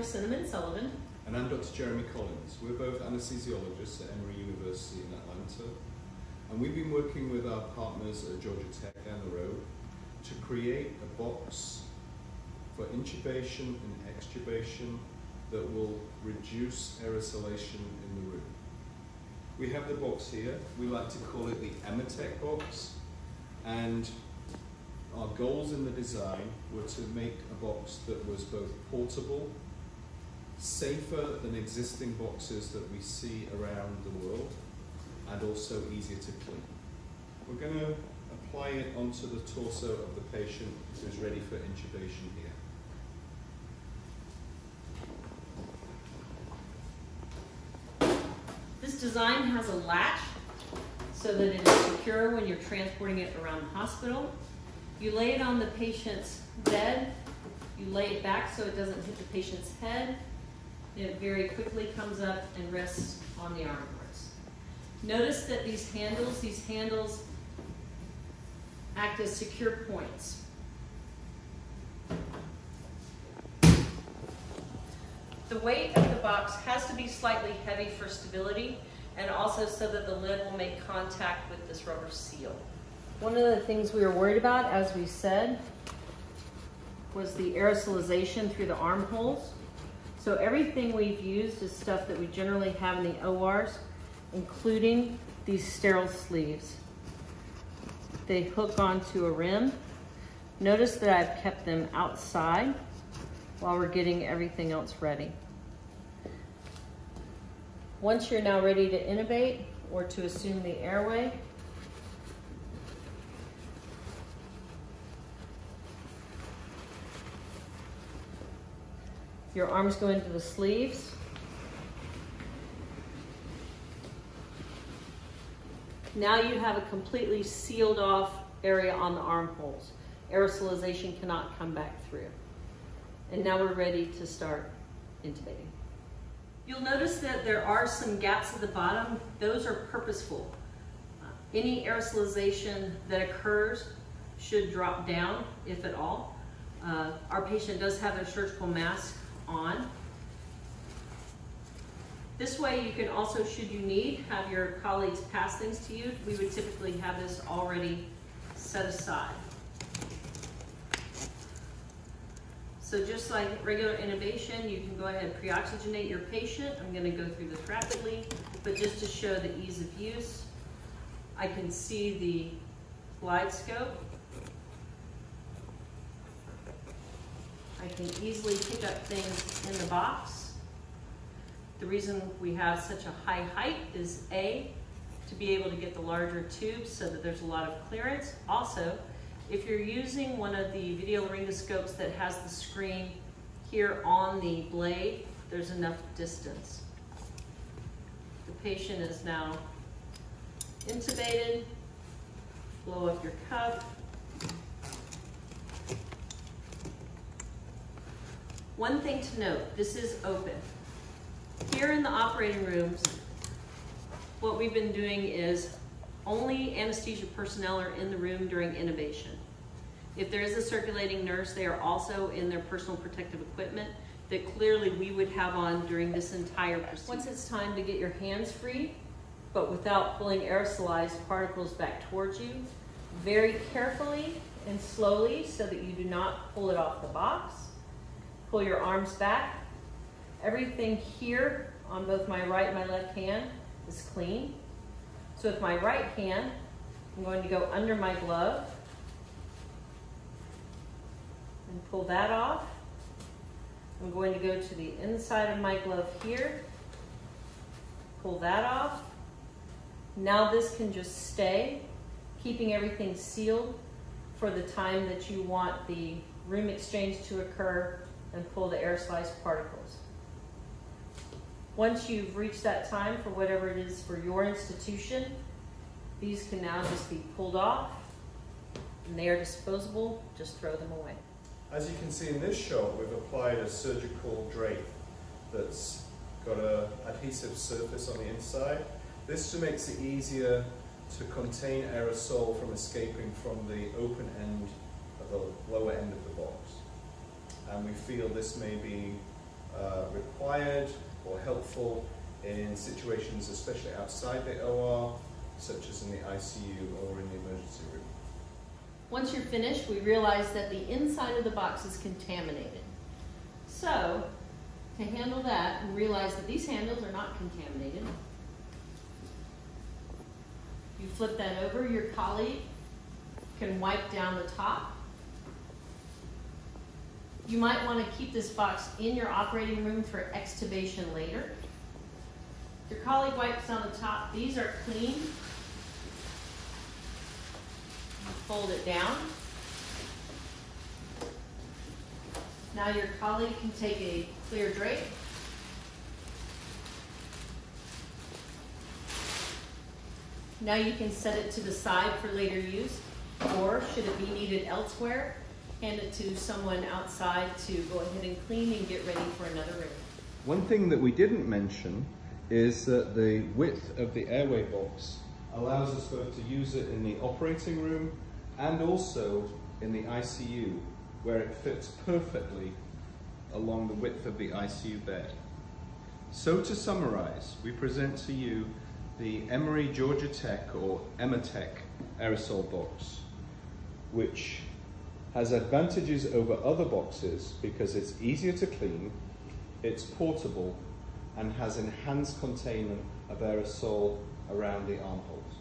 Dr. Cinnamon Sullivan. And I'm Dr. Jeremy Collins. We're both anesthesiologists at Emory University in Atlanta. And we've been working with our partners at Georgia Tech down the road to create a box for intubation and extubation that will reduce aerosolation in the room. We have the box here. We like to call it the Emo-Tech box. And our goals in the design were to make a box that was both portable, safer than existing boxes that we see around the world, and also easier to clean. We're going to apply it onto the torso of the patient who's ready for intubation here. This design has a latch so that it is secure when you're transporting it around the hospital. You lay it on the patient's bed. You lay it back so it doesn't hit the patient's head. And it very quickly comes up and rests on the armboards. Notice that these handles act as secure points. The weight of the box has to be slightly heavy for stability and also so that the lid will make contact with this rubber seal. One of the things we were worried about, as we said, was the aerosolization through the armholes. So everything we've used is stuff that we generally have in the ORs, including these sterile sleeves. They hook onto a rim. Notice that I've kept them outside while we're getting everything else ready. Once you're now ready to intubate or to assume the airway, your arms go into the sleeves. Now you have a completely sealed off area on the armholes. Aerosolization cannot come back through. And now we're ready to start intubating. You'll notice that there are some gaps at the bottom. Those are purposeful. Any aerosolization that occurs should drop down, if at all. Our patient does have a surgical mask on. This way you can also, should you need, have your colleagues pass things to you. We would typically have this already set aside. So just like regular intubation, you can go ahead and pre-oxygenate your patient. I'm going to go through this rapidly, but just to show the ease of use, I can see the glide scope. I can easily pick up things in the box. The reason we have such a high height is A, to be able to get the larger tubes so that there's a lot of clearance. Also, if you're using one of the video laryngoscopes that has the screen here on the blade, there's enough distance. The patient is now intubated. Blow up your cup. One thing to note, this is open. Here in the operating rooms, what we've been doing is only anesthesia personnel are in the room during intubation. If there is a circulating nurse, they are also in their personal protective equipment that clearly we would have on during this entire procedure. Once it's time to get your hands free, but without pulling aerosolized particles back towards you, very carefully and slowly so that you do not pull it off the box. Pull your arms back. Everything here on both my right and my left hand is clean. So with my right hand, I'm going to go under my glove and pull that off. I'm going to go to the inside of my glove here, pull that off. Now this can just stay, keeping everything sealed for the time that you want the room exchange to occur and pull the aerosolized particles. Once you've reached that time for whatever it is for your institution, these can now just be pulled off and they are disposable, just throw them away. As you can see in this shot, we've applied a surgical drape that's got an adhesive surface on the inside. This makes it easier to contain aerosol from escaping from the open end of the lower end of the box. And we feel this may be required or helpful in situations especially outside the OR, such as in the ICU or in the emergency room. Once you're finished, we realize that the inside of the box is contaminated. So, to handle that and realize that these handles are not contaminated, you flip that over, your colleague can wipe down the top. You might want to keep this box in your operating room for extubation later. Your colleague wipes down the top. These are clean. Fold it down. Now your colleague can take a clear drape. Now you can set it to the side for later use, or should it be needed elsewhere, hand it to someone outside to go ahead and clean and get ready for another room. One thing that we didn't mention is that the width of the airway box allows us both to use it in the operating room and also in the ICU, where it fits perfectly along the width of the ICU bed. So to summarize, we present to you the Emory Georgia Tech or Emo-Tech aerosol box, which has advantages over other boxes because it's easier to clean, it's portable, and has enhanced containment of aerosol around the armholes.